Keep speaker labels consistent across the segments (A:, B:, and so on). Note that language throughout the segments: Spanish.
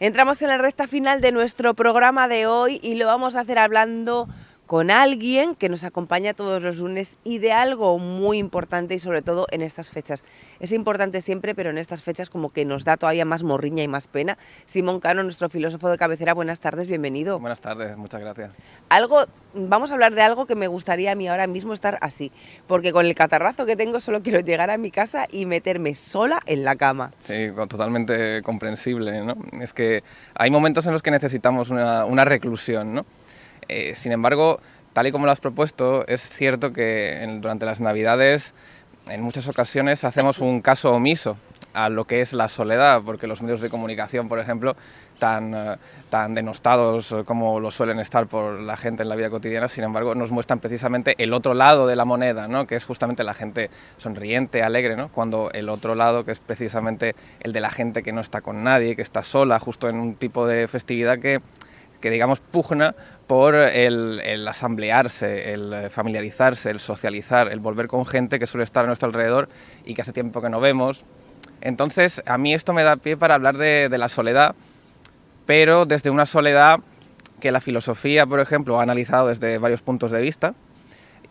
A: Entramos en la recta final de nuestro programa de hoy y lo vamos a hacer hablando con alguien que nos acompaña todos los lunes y de algo muy importante y sobre todo en estas fechas. Es importante siempre, pero en estas fechas como que nos da todavía más morriña y más pena. Simón Cano, nuestro filósofo de cabecera, buenas tardes, bienvenido.
B: Buenas tardes, muchas gracias.
A: Vamos a hablar de algo que me gustaría a mí ahora mismo estar así, porque con el catarrazo que tengo solo quiero llegar a mi casa y meterme sola en la cama.
B: Sí, totalmente comprensible, ¿no? Es que hay momentos en los que necesitamos una reclusión, ¿no? Sin embargo, tal y como lo has propuesto, es cierto que durante las Navidades en muchas ocasiones hacemos un caso omiso a lo que es la soledad, porque los medios de comunicación, por ejemplo, tan denostados como lo suelen estar por la gente en la vida cotidiana, sin embargo, nos muestran precisamente el otro lado de la moneda, ¿no? Que es justamente la gente sonriente, alegre, ¿no? Cuando el otro lado, que es precisamente el de la gente que no está con nadie, que está sola, justo en un tipo de festividad que digamos, pugna por el asamblearse, el familiarizarse, el socializar, el volver con gente que suele estar a nuestro alrededor y que hace tiempo que no vemos. Entonces, a mí esto me da pie para hablar de la soledad, pero desde una soledad que la filosofía, por ejemplo, ha analizado desde varios puntos de vista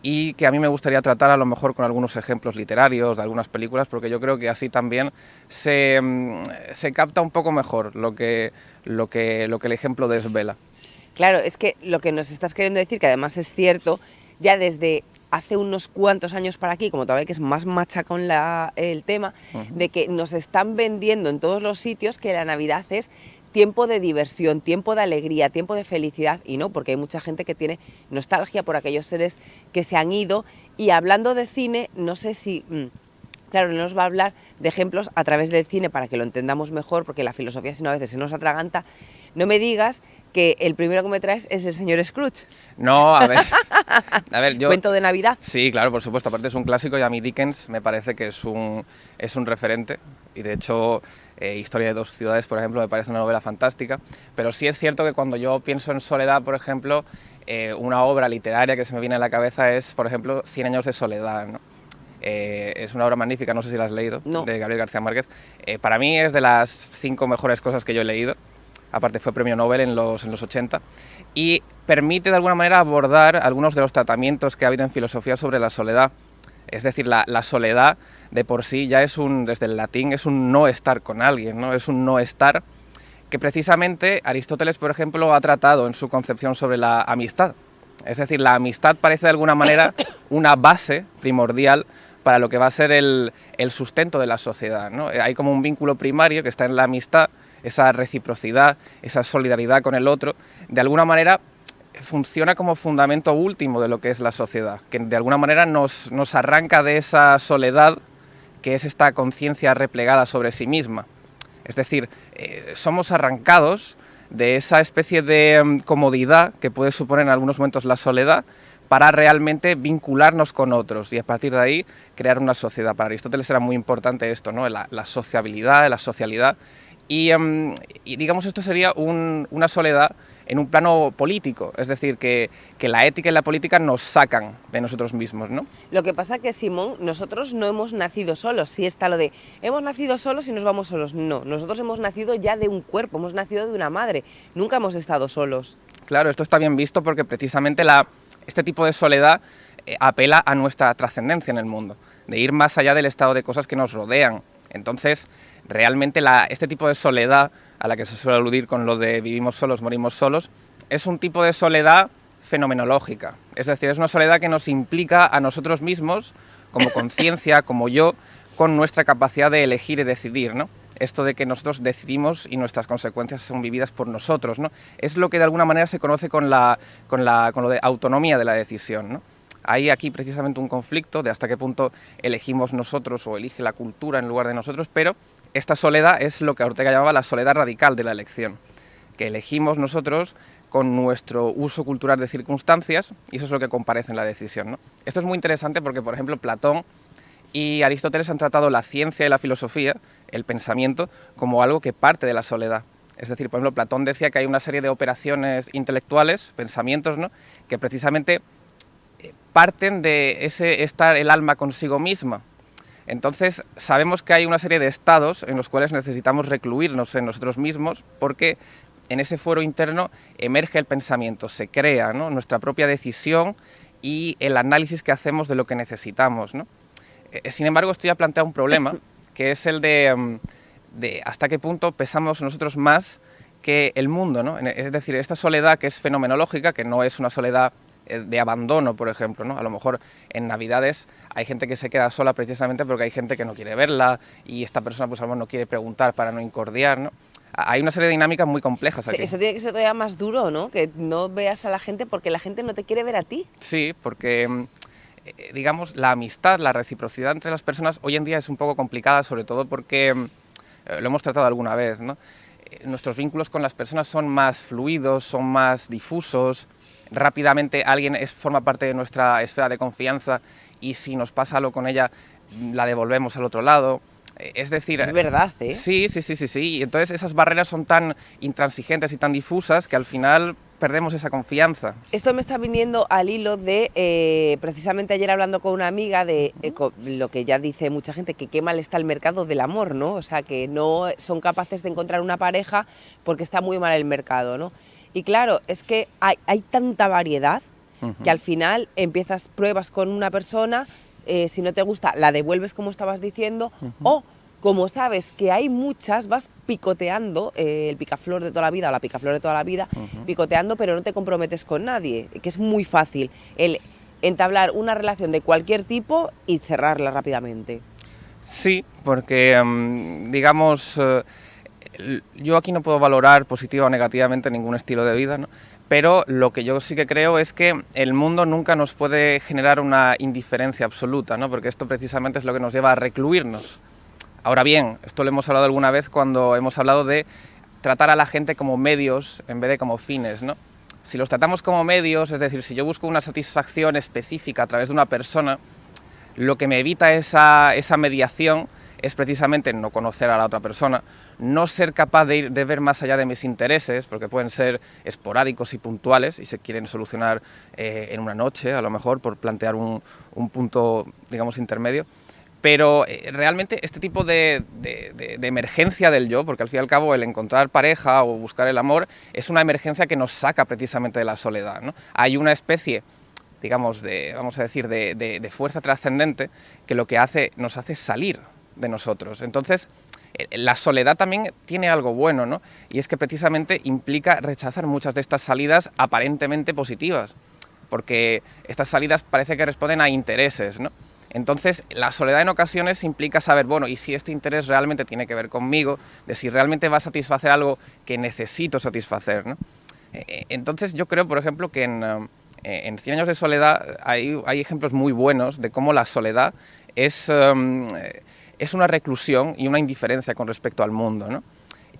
B: y que a mí me gustaría tratar a lo mejor con algunos ejemplos literarios de algunas películas, porque yo creo que así también se capta un poco mejor lo que el ejemplo desvela.
A: Claro, es que lo que nos estás queriendo decir, que además es cierto, ya desde hace unos cuantos años para aquí, como todavía que es más machacón el tema, de que nos están vendiendo en todos los sitios que la Navidad es tiempo de diversión, tiempo de alegría, tiempo de felicidad, y no, porque hay mucha gente que tiene nostalgia por aquellos seres que se han ido. Y hablando de cine, no sé si... Claro, nos va a hablar de ejemplos a través del cine para que lo entendamos mejor, porque la filosofía si no a veces se nos atraganta. No me digas que el primero que me traes es el señor Scrooge.
B: No, a ver, yo...
A: ¿Cuento de Navidad?
B: Sí, claro, por supuesto, aparte es un clásico y a mí Dickens me parece que es un referente y de hecho Historia de dos ciudades, por ejemplo, me parece una novela fantástica, pero sí es cierto que cuando yo pienso en soledad, por ejemplo, una obra literaria que se me viene a la cabeza es, por ejemplo, Cien años de soledad, ¿no? Es una obra magnífica, no sé si la has leído,
A: no.
B: De Gabriel García Márquez. Para mí es de las 5 mejores cosas que yo he leído, aparte fue premio Nobel en los 80, y permite de alguna manera abordar algunos de los tratamientos que ha habido en filosofía sobre la soledad. Es decir, la soledad de por sí ya es desde el latín, es un no estar con alguien, ¿no? Es un no estar que precisamente Aristóteles, por ejemplo, ha tratado en su concepción sobre la amistad. Es decir, la amistad parece de alguna manera una base primordial para lo que va a ser el sustento de la sociedad, ¿no? Hay como un vínculo primario que está en la amistad, esa reciprocidad, esa solidaridad con el otro, de alguna manera funciona como fundamento último de lo que es la sociedad, que de alguna manera nos arranca de esa soledad que es esta conciencia replegada sobre sí misma. Es decir, somos arrancados de esa especie de comodidad que puede suponer en algunos momentos la soledad para realmente vincularnos con otros y a partir de ahí crear una sociedad. Para Aristóteles era muy importante esto, ¿no? La sociabilidad, la socialidad y digamos esto sería una soledad en un plano político, es decir, que la ética y la política nos sacan de nosotros mismos, ¿no?
A: Lo que pasa que, Simón, nosotros no hemos nacido solos. Sí está lo de, hemos nacido solos y nos vamos solos. No, nosotros hemos nacido ya de un cuerpo, hemos nacido de una madre. Nunca hemos estado solos.
B: Claro, esto está bien visto porque precisamente este tipo de soledad apela a nuestra trascendencia en el mundo, de ir más allá del estado de cosas que nos rodean. Entonces, realmente este tipo de soledad a la que se suele aludir con lo de vivimos solos, morimos solos, es un tipo de soledad fenomenológica. Es decir, es una soledad que nos implica a nosotros mismos, como conciencia, como yo, con nuestra capacidad de elegir y decidir, ¿no? Esto de que nosotros decidimos y nuestras consecuencias son vividas por nosotros, ¿no? Es lo que de alguna manera se conoce con lo de autonomía de la decisión, ¿no? Hay aquí precisamente un conflicto de hasta qué punto elegimos nosotros o elige la cultura en lugar de nosotros, pero esta soledad es lo que Ortega llamaba la soledad radical de la elección, que elegimos nosotros con nuestro uso cultural de circunstancias y eso es lo que comparece en la decisión, ¿no? Esto es muy interesante porque, por ejemplo, Platón y Aristóteles han tratado la ciencia y la filosofía, el pensamiento, como algo que parte de la soledad. Es decir, por ejemplo, Platón decía que hay una serie de operaciones intelectuales, pensamientos, ¿no?, que precisamente parten de ese estar el alma consigo misma. Entonces, sabemos que hay una serie de estados en los cuales necesitamos recluirnos en nosotros mismos porque en ese fuero interno emerge el pensamiento, se crea, ¿no?, nuestra propia decisión y el análisis que hacemos de lo que necesitamos, ¿no? Sin embargo, esto ya plantea un problema, que es el de hasta qué punto pesamos nosotros más que el mundo, ¿no? Es decir, esta soledad que es fenomenológica, que no es una soledad de abandono, por ejemplo, ¿no? A lo mejor en Navidades hay gente que se queda sola precisamente porque hay gente que no quiere verla y esta persona pues a lo mejor no quiere preguntar para no incordiar, ¿no? Hay una serie de dinámicas muy complejas aquí.
A: Sí, eso tiene que ser todavía más duro, ¿no? Que no veas a la gente porque la gente no te quiere ver a ti.
B: Sí, porque digamos, la amistad, la reciprocidad entre las personas hoy en día es un poco complicada, sobre todo porque lo hemos tratado alguna vez, ¿no? Nuestros vínculos con las personas son más fluidos, son más difusos, rápidamente alguien forma parte de nuestra esfera de confianza y si nos pasa algo con ella, la devolvemos al otro lado. Es decir...
A: Es verdad, ¿eh?
B: Sí. Y entonces esas barreras son tan intransigentes y tan difusas que al final perdemos esa confianza.
A: Esto me está viniendo al hilo de, precisamente ayer hablando con una amiga, de lo que ya dice mucha gente, que qué mal está el mercado del amor, ¿no? O sea, que no son capaces de encontrar una pareja porque está muy mal el mercado, ¿no? Y claro, es que hay tanta variedad que al final pruebas con una persona, si no te gusta, la devuelves como estabas diciendo, o como sabes que hay muchas, vas picoteando, el picaflor de toda la vida o la picaflor de toda la vida, picoteando, pero no te comprometes con nadie, que es muy fácil el entablar una relación de cualquier tipo y cerrarla rápidamente.
B: Sí, porque, digamos, yo aquí no puedo valorar positiva o negativamente ningún estilo de vida, ¿no? Pero lo que yo sí que creo es que el mundo nunca nos puede generar una indiferencia absoluta, ¿no? Porque esto precisamente es lo que nos lleva a recluirnos. Ahora bien, esto lo hemos hablado alguna vez cuando hemos hablado de tratar a la gente como medios en vez de como fines, ¿no? Si los tratamos como medios, es decir, si yo busco una satisfacción específica a través de una persona, lo que me evita esa mediación es precisamente no conocer a la otra persona, no ser capaz de ver más allá de mis intereses, porque pueden ser esporádicos y puntuales y se quieren solucionar en una noche, a lo mejor, por plantear un punto, digamos, intermedio. Pero realmente este tipo de emergencia del yo, porque al fin y al cabo el encontrar pareja o buscar el amor es una emergencia que nos saca precisamente de la soledad, ¿no? Hay una especie, digamos, vamos a decir, de fuerza trascendente que lo que nos hace salir de nosotros. Entonces, la soledad también tiene algo bueno, ¿no? Y es que precisamente implica rechazar muchas de estas salidas aparentemente positivas, porque estas salidas parece que responden a intereses, ¿no? Entonces, la soledad en ocasiones implica saber, bueno, y si este interés realmente tiene que ver conmigo, de si realmente va a satisfacer algo que necesito satisfacer, ¿no? Entonces, yo creo, por ejemplo, que en 100 años de soledad hay ejemplos muy buenos de cómo la soledad es una reclusión y una indiferencia con respecto al mundo, ¿no?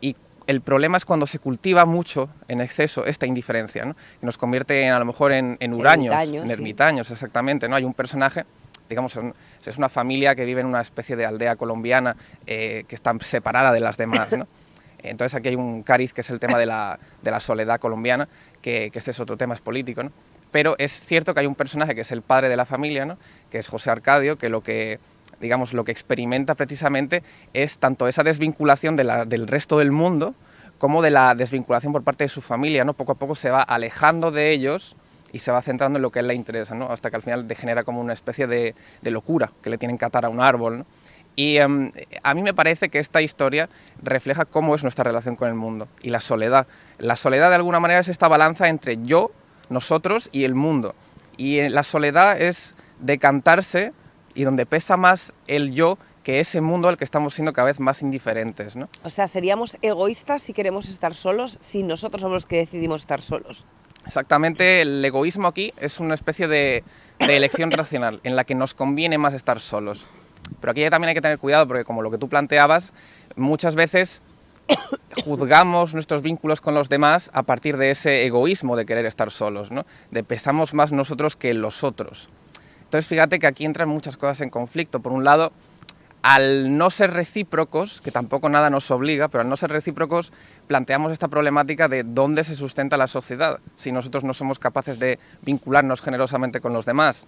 B: Y el problema es cuando se cultiva mucho, en exceso, esta indiferencia, ¿no? Que nos convierte a lo mejor en huraños, en ermitaños, sí. Exactamente, ¿no? Hay un personaje, digamos, es una familia que vive en una especie de aldea colombiana que está separada de las demás, ¿no? Entonces aquí hay un cariz que es el tema de la soledad colombiana, que este es otro tema, es político, ¿no? Pero es cierto que hay un personaje que es el padre de la familia, ¿no? Que es José Arcadio, que lo que experimenta precisamente es tanto esa desvinculación del resto del mundo como de la desvinculación por parte de su familia, ¿no? Poco a poco se va alejando de ellos y se va centrando en lo que a él le interesa, ¿no? Hasta que al final degenera como una especie de locura, que le tienen que atar a un árbol, ¿no? Y a mí me parece que esta historia refleja cómo es nuestra relación con el mundo y la soledad. La soledad de alguna manera es esta balanza entre yo, nosotros y el mundo. Y la soledad es decantarse y donde pesa más el yo que ese mundo al que estamos siendo cada vez más indiferentes, ¿no?
A: O sea, seríamos egoístas si queremos estar solos, si nosotros somos los que decidimos estar solos.
B: Exactamente, el egoísmo aquí es una especie de elección racional en la que nos conviene más estar solos. Pero aquí también hay que tener cuidado porque, como lo que tú planteabas, muchas veces juzgamos nuestros vínculos con los demás a partir de ese egoísmo de querer estar solos, ¿no? De pesamos más nosotros que los otros. Entonces fíjate que aquí entran muchas cosas en conflicto. Por un lado, al no ser recíprocos, que tampoco nada nos obliga, pero al no ser recíprocos planteamos esta problemática de dónde se sustenta la sociedad si nosotros no somos capaces de vincularnos generosamente con los demás.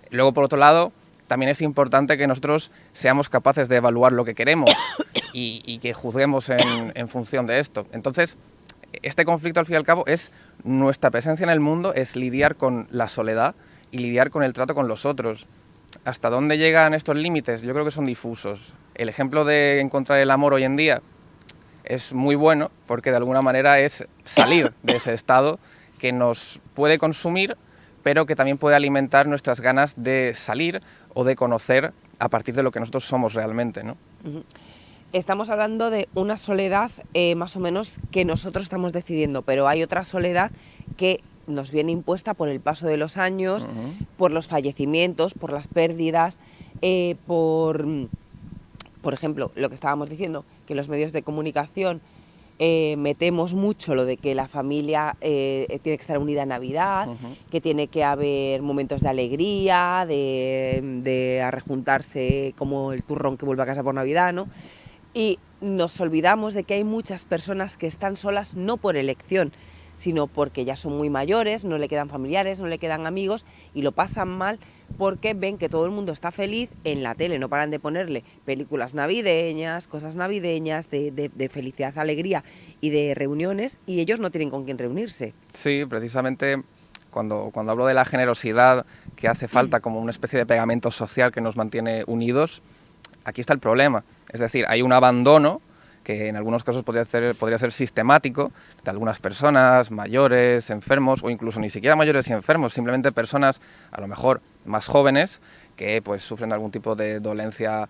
B: Luego, por otro lado, también es importante que nosotros seamos capaces de evaluar lo que queremos y que juzguemos en función de esto. Entonces, este conflicto, al fin y al cabo, es nuestra presencia en el mundo, es lidiar con la soledad y lidiar con el trato con los otros. ¿Hasta dónde llegan estos límites? Yo creo que son difusos. El ejemplo de encontrar el amor hoy en día es muy bueno porque de alguna manera es salir de ese estado que nos puede consumir, pero que también puede alimentar nuestras ganas de salir o de conocer a partir de lo que nosotros somos realmente, ¿no?
A: Estamos hablando de una soledad más o menos que nosotros estamos decidiendo, pero hay otra soledad que nos viene impuesta por el paso de los años, por los fallecimientos, por las pérdidas, por ejemplo, lo que estábamos diciendo, que los medios de comunicación metemos mucho lo de que la familia tiene que estar unida en Navidad, que tiene que haber momentos de alegría, de arrejuntarse como el turrón que vuelve a casa por Navidad, ¿no? Y nos olvidamos de que hay muchas personas que están solas no por elección, sino porque ya son muy mayores, no le quedan familiares, no le quedan amigos y lo pasan mal porque ven que todo el mundo está feliz en la tele, no paran de ponerle películas navideñas, cosas navideñas, de felicidad, alegría y de reuniones, y ellos no tienen con quién reunirse.
B: Sí, precisamente cuando hablo de la generosidad que hace falta como una especie de pegamento social que nos mantiene unidos, aquí está el problema. Es decir, hay un abandono que en algunos casos podría ser sistemático de algunas personas mayores, enfermos, o incluso ni siquiera mayores y enfermos, simplemente personas a lo mejor más jóvenes que pues sufren algún tipo de dolencia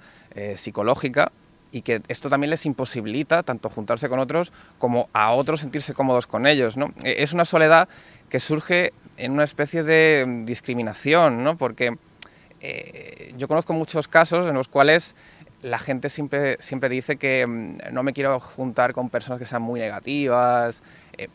B: psicológica, y que esto también les imposibilita tanto juntarse con otros como a otros sentirse cómodos con ellos, ¿no? Es una soledad que surge en una especie de discriminación, ¿no? Porque yo conozco muchos casos en los cuales la gente siempre dice que no me quiero juntar con personas que sean muy negativas.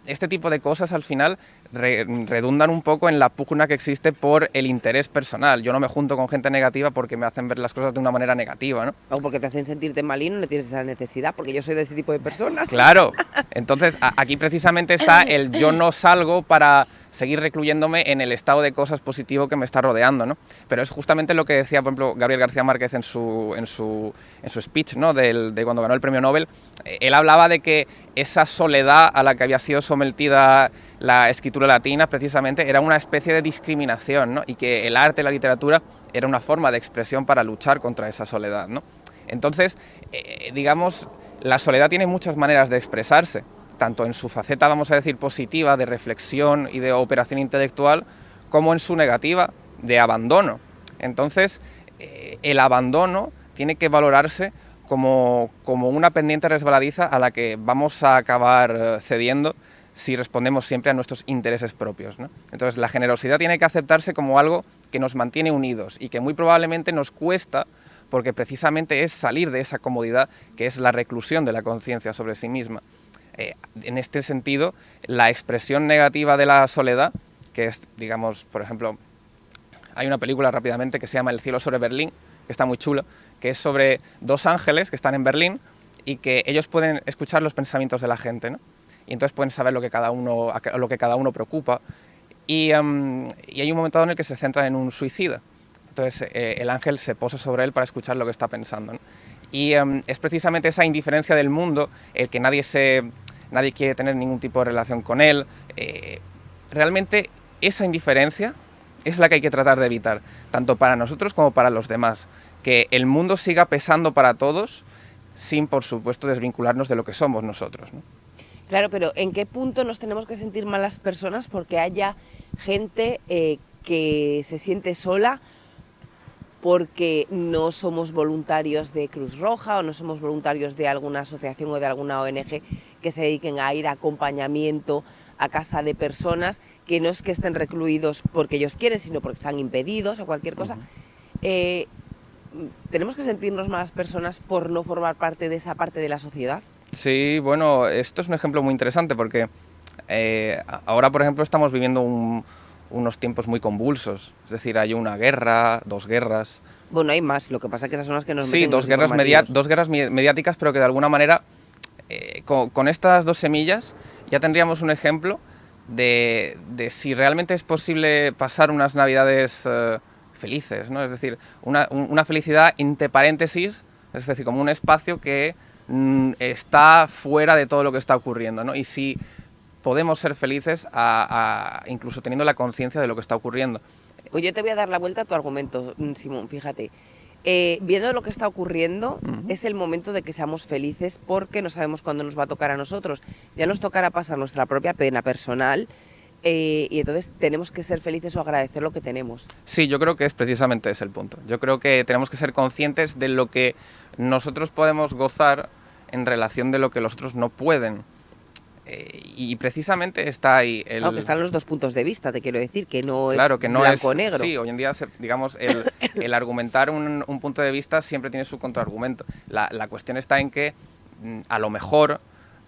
B: Este tipo de cosas al final redundan un poco en la pugna que existe por el interés personal. Yo no me junto con gente negativa porque me hacen ver las cosas de una manera negativa, ¿no?
A: O porque te hacen sentirte mal y no tienes esa necesidad, porque yo soy de ese tipo de personas.
B: Claro, entonces aquí precisamente está el yo no salgo para seguir recluyéndome en el estado de cosas positivo que me está rodeando, ¿no? Pero es justamente lo que decía, por ejemplo, Gabriel García Márquez en su speech, ¿no? de cuando ganó el premio Nobel. Él hablaba de que esa soledad a la que había sido sometida la escritura latina precisamente era una especie de discriminación, ¿no? Y que el arte, la literatura, era una forma de expresión para luchar contra esa soledad, ¿no? Entonces, digamos, la soledad tiene muchas maneras de expresarse, tanto en su faceta, vamos a decir, positiva, de reflexión y de operación intelectual, como en su negativa, de abandono. Entonces, el abandono tiene que valorarse como una pendiente resbaladiza a la que vamos a acabar cediendo si respondemos siempre a nuestros intereses propios, ¿no? Entonces, la generosidad tiene que aceptarse como algo que nos mantiene unidos y que muy probablemente nos cuesta, porque precisamente es salir de esa comodidad que es la reclusión de la conciencia sobre sí misma. En este sentido, la expresión negativa de la soledad, que es, digamos, por ejemplo, hay una película rápidamente que se llama El cielo sobre Berlín, que está muy chula, que es sobre dos ángeles que están en Berlín y que ellos pueden escuchar los pensamientos de la gente, ¿no? Y entonces pueden saber lo que cada uno preocupa. Y hay un momento en el que se centran en un suicida. Entonces el ángel se posa sobre él para escuchar lo que está pensando, ¿no? Y es precisamente esa indiferencia del mundo, el que nadie quiere tener ningún tipo de relación con él. Realmente esa indiferencia es la que hay que tratar de evitar, tanto para nosotros como para los demás. Que el mundo siga pesando para todos, sin, por supuesto, desvincularnos de lo que somos nosotros, ¿no?
A: Claro, pero ¿en qué punto nos tenemos que sentir mal las personas porque haya gente que se siente sola porque no somos voluntarios de Cruz Roja o no somos voluntarios de alguna asociación o de alguna ONG que se dediquen a ir a acompañamiento a casa de personas que no es que estén recluidos porque ellos quieren, sino porque están impedidos o cualquier cosa? ¿Tenemos que sentirnos malas personas por no formar parte de esa parte de la sociedad?
B: Sí, bueno, esto es un ejemplo muy interesante porque ahora, por ejemplo, estamos viviendo unos tiempos muy convulsos. Es decir, hay una guerra, dos guerras.
A: Bueno, hay más, lo que pasa es que esas son las que nos
B: Sí,
A: meten
B: dos guerras mediáticas, pero que de alguna manera, con estas dos semillas, ya tendríamos un ejemplo de si realmente es posible pasar unas navidades felices, ¿no? Es decir, una felicidad entre paréntesis, es decir, como un espacio que está fuera de todo lo que está ocurriendo, ¿no? Y si podemos ser felices incluso teniendo la conciencia de lo que está ocurriendo.
A: Pues yo te voy a dar la vuelta a tu argumento, Simón, fíjate. Viendo lo que está ocurriendo, es el momento de que seamos felices porque no sabemos cuándo nos va a tocar a nosotros. Ya nos tocará pasar nuestra propia pena personal y entonces tenemos que ser felices o agradecer lo que tenemos.
B: Sí, yo creo que es precisamente ese el punto. Yo creo que tenemos que ser conscientes de lo que nosotros podemos gozar en relación de lo que los otros no pueden. Y precisamente está ahí el...
A: Aunque están los dos puntos de vista, te quiero decir, que no
B: claro,
A: es
B: que no
A: blanco o
B: es,
A: negro.
B: Sí, hoy en día, digamos, el argumentar un punto de vista siempre tiene su contraargumento. La cuestión está en que, a lo mejor,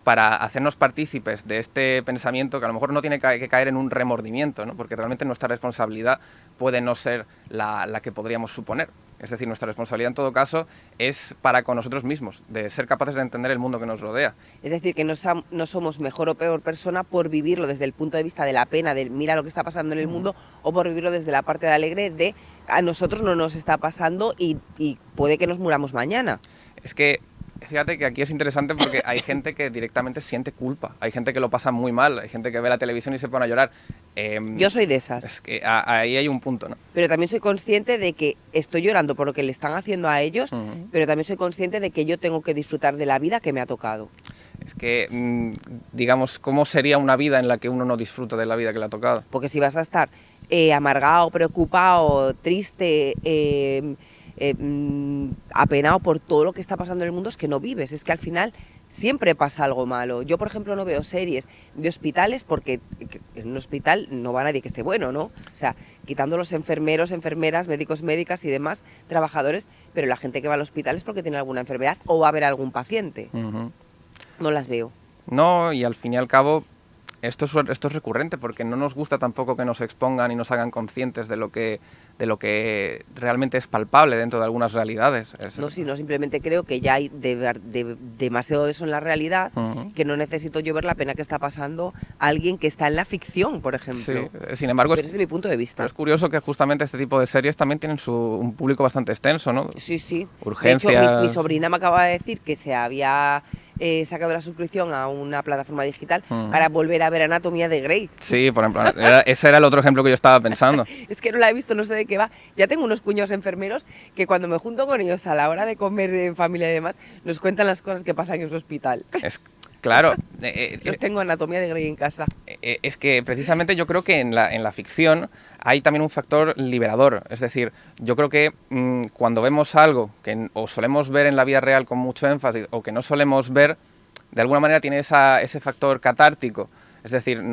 B: para hacernos partícipes de este pensamiento, que a lo mejor no tiene que caer en un remordimiento, ¿no? Porque realmente nuestra responsabilidad puede no ser la que podríamos suponer. Es decir, nuestra responsabilidad en todo caso es para con nosotros mismos, de ser capaces de entender el mundo que nos rodea.
A: Es decir, que no somos mejor o peor persona por vivirlo desde el punto de vista de la pena, de mira lo que está pasando en el mundo, o por vivirlo desde la parte de alegre de a nosotros no nos está pasando y puede que nos muramos mañana.
B: Es que fíjate que aquí es interesante porque hay gente que directamente siente culpa, hay gente que lo pasa muy mal, hay gente que ve la televisión y se pone a llorar.
A: Yo soy de esas.
B: Es que ahí hay un punto, ¿no?
A: Pero también soy consciente de que estoy llorando por lo que le están haciendo a ellos, pero también soy consciente de que yo tengo que disfrutar de la vida que me ha tocado.
B: Es que, digamos, ¿cómo sería una vida en la que uno no disfruta de la vida que le ha tocado?
A: Porque si vas a estar amargado, preocupado, triste, apenado por todo lo que está pasando en el mundo, es que no vives, es que al final siempre pasa algo malo. Yo, por ejemplo, no veo series de hospitales porque en un hospital no va nadie que esté bueno, ¿no? O sea, quitando los enfermeros, enfermeras, médicos, médicas y demás trabajadores, pero la gente que va al hospital es porque tiene alguna enfermedad o va a haber algún paciente. No las veo.
B: No, y al fin y al cabo esto es recurrente porque no nos gusta tampoco que nos expongan y nos hagan conscientes de lo que realmente es palpable dentro de algunas realidades.
A: No, sino simplemente creo que ya hay demasiado de eso en la realidad, que no necesito yo ver la pena que está pasando a alguien que está en la ficción, por ejemplo.
B: Sí, sin embargo,
A: pero ese es mi punto de vista.
B: Pero es curioso que justamente este tipo de series también tienen un público bastante extenso, ¿no?
A: Sí, sí.
B: Urgencias.
A: De hecho, mi sobrina me acaba de decir que se había sacado la suscripción a una plataforma digital para volver a ver Anatomía de Grey.
B: Sí, por ejemplo, ese era el otro ejemplo que yo estaba pensando.
A: Es que no la he visto, no sé de qué va. Ya tengo unos cuñados enfermeros que cuando me junto con ellos a la hora de comer en familia y demás, nos cuentan las cosas que pasan en su hospital.
B: Claro.
A: Yo tengo Anatomía de Grey en casa.
B: Es que precisamente yo creo que en la ficción hay también un factor liberador. Es decir, yo creo que cuando vemos algo que o solemos ver en la vida real con mucho énfasis o que no solemos ver, de alguna manera tiene ese factor catártico. Es decir,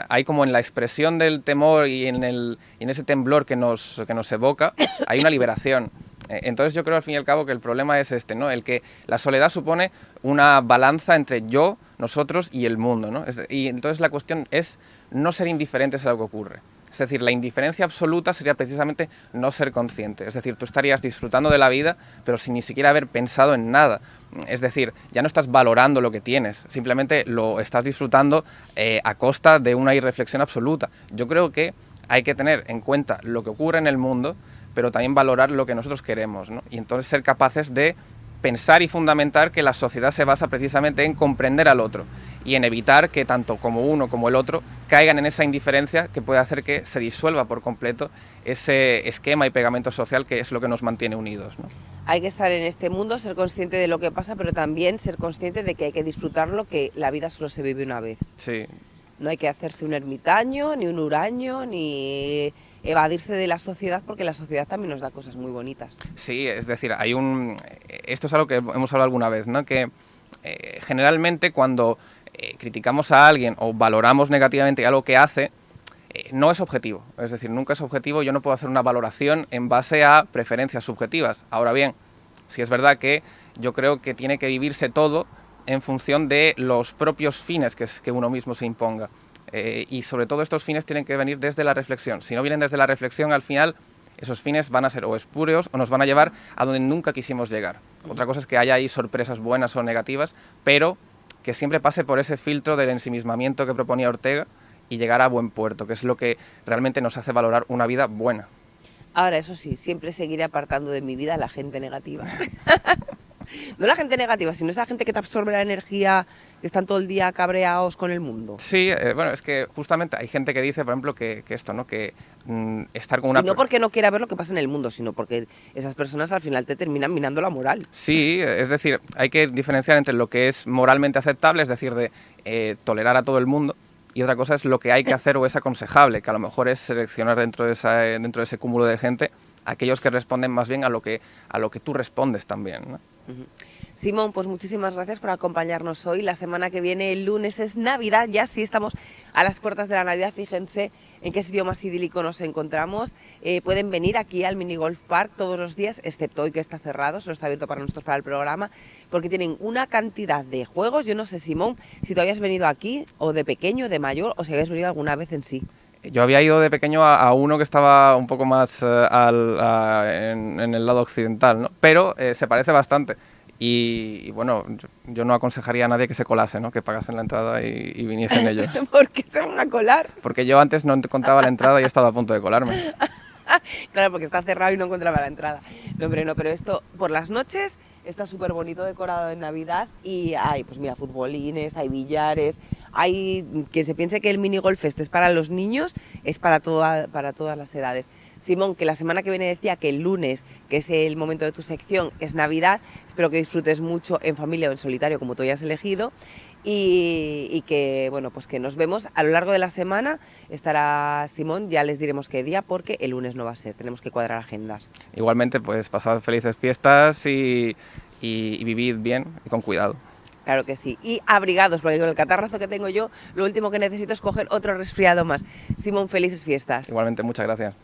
B: hay como en la expresión del temor y en ese temblor que nos evoca, hay una liberación. Entonces yo creo al fin y al cabo que el problema es este, ¿no? El que la soledad supone una balanza entre yo, nosotros y el mundo, ¿no? Y entonces la cuestión es no ser indiferentes a lo que ocurre. Es decir, la indiferencia absoluta sería precisamente no ser consciente. Es decir, tú estarías disfrutando de la vida, pero sin ni siquiera haber pensado en nada. Es decir, ya no estás valorando lo que tienes, simplemente lo estás disfrutando a costa de una irreflexión absoluta. Yo creo que hay que tener en cuenta lo que ocurre en el mundo, pero también valorar lo que nosotros queremos, ¿no? Y entonces ser capaces de pensar y fundamentar que la sociedad se basa precisamente en comprender al otro y en evitar que tanto como uno como el otro caigan en esa indiferencia que puede hacer que se disuelva por completo ese esquema y pegamento social que es lo que nos mantiene unidos, ¿no?
A: Hay que estar en este mundo, ser consciente de lo que pasa, pero también ser consciente de que hay que disfrutarlo, que la vida solo se vive una vez.
B: Sí.
A: No hay que hacerse un ermitaño, ni un huraño, ni evadirse de la sociedad, porque la sociedad también nos da cosas muy bonitas.
B: Sí, es decir, esto es algo que hemos hablado alguna vez, ¿no? Que generalmente cuando criticamos a alguien o valoramos negativamente algo que hace, no es objetivo. Es decir, nunca es objetivo, yo no puedo hacer una valoración en base a preferencias subjetivas. Ahora bien, sí es verdad que yo creo que tiene que vivirse todo en función de los propios fines que uno mismo se imponga. Y sobre todo estos fines tienen que venir desde la reflexión. Si no vienen desde la reflexión, al final esos fines van a ser o espurios o nos van a llevar a donde nunca quisimos llegar. Otra cosa es que haya ahí sorpresas buenas o negativas, pero que siempre pase por ese filtro del ensimismamiento que proponía Ortega y llegar a buen puerto, que es lo que realmente nos hace valorar una vida buena.
A: Ahora, eso sí, siempre seguiré apartando de mi vida a la gente negativa. No la gente negativa, sino esa gente que te absorbe la energía, que están todo el día cabreados con el mundo.
B: Sí, bueno, es que justamente hay gente que dice, por ejemplo, que esto, ¿no? Que estar con una...
A: Y no porque no quiera ver lo que pasa en el mundo, sino porque esas personas al final te terminan minando la moral.
B: Sí, es decir, hay que diferenciar entre lo que es moralmente aceptable, es decir, de tolerar a todo el mundo, y otra cosa es lo que hay que hacer o es aconsejable, que a lo mejor es seleccionar dentro de ese cúmulo de gente aquellos que responden más bien a lo que tú respondes también, ¿no?
A: Simón, pues muchísimas gracias por acompañarnos hoy. La semana que viene, el lunes, es Navidad, ya sí estamos a las puertas de la Navidad. Fíjense en qué sitio más idílico nos encontramos. Pueden venir aquí al Mini Golf Park todos los días, excepto hoy que está cerrado, solo está abierto para nosotros para el programa, porque tienen una cantidad de juegos. Yo no sé, Simón, si tú habías venido aquí, o de pequeño, de mayor, o si habías venido alguna vez en sí.
B: Yo había ido de pequeño a uno que estaba un poco más en el lado occidental, ¿no? Pero se parece bastante. Y bueno, yo no aconsejaría a nadie que se colase, ¿no? Que pagasen la entrada y viniesen ellos.
A: ¿Por qué se van a colar?
B: Porque yo antes no encontraba la entrada y he estado a punto de colarme.
A: Claro, porque está cerrado y no encontraba la entrada. No, hombre, no, pero esto por las noches está súper bonito decorado en Navidad y hay, pues mira, futbolines, hay billares, hay quien se piense que el mini golf este es para los niños, es para todas las edades. Simón, que la semana que viene decía que el lunes, que es el momento de tu sección, es Navidad. Espero que disfrutes mucho en familia o en solitario, como tú hayas elegido. Y que, bueno, pues que nos vemos a lo largo de la semana. Estará Simón, ya les diremos qué día, porque el lunes no va a ser, tenemos que cuadrar agendas.
B: Igualmente, pues pasad felices fiestas y vivid bien y con cuidado.
A: Claro que sí, y abrigados, porque con el catarrazo que tengo yo, lo último que necesito es coger otro resfriado más. Simón, felices fiestas.
B: Igualmente, muchas gracias.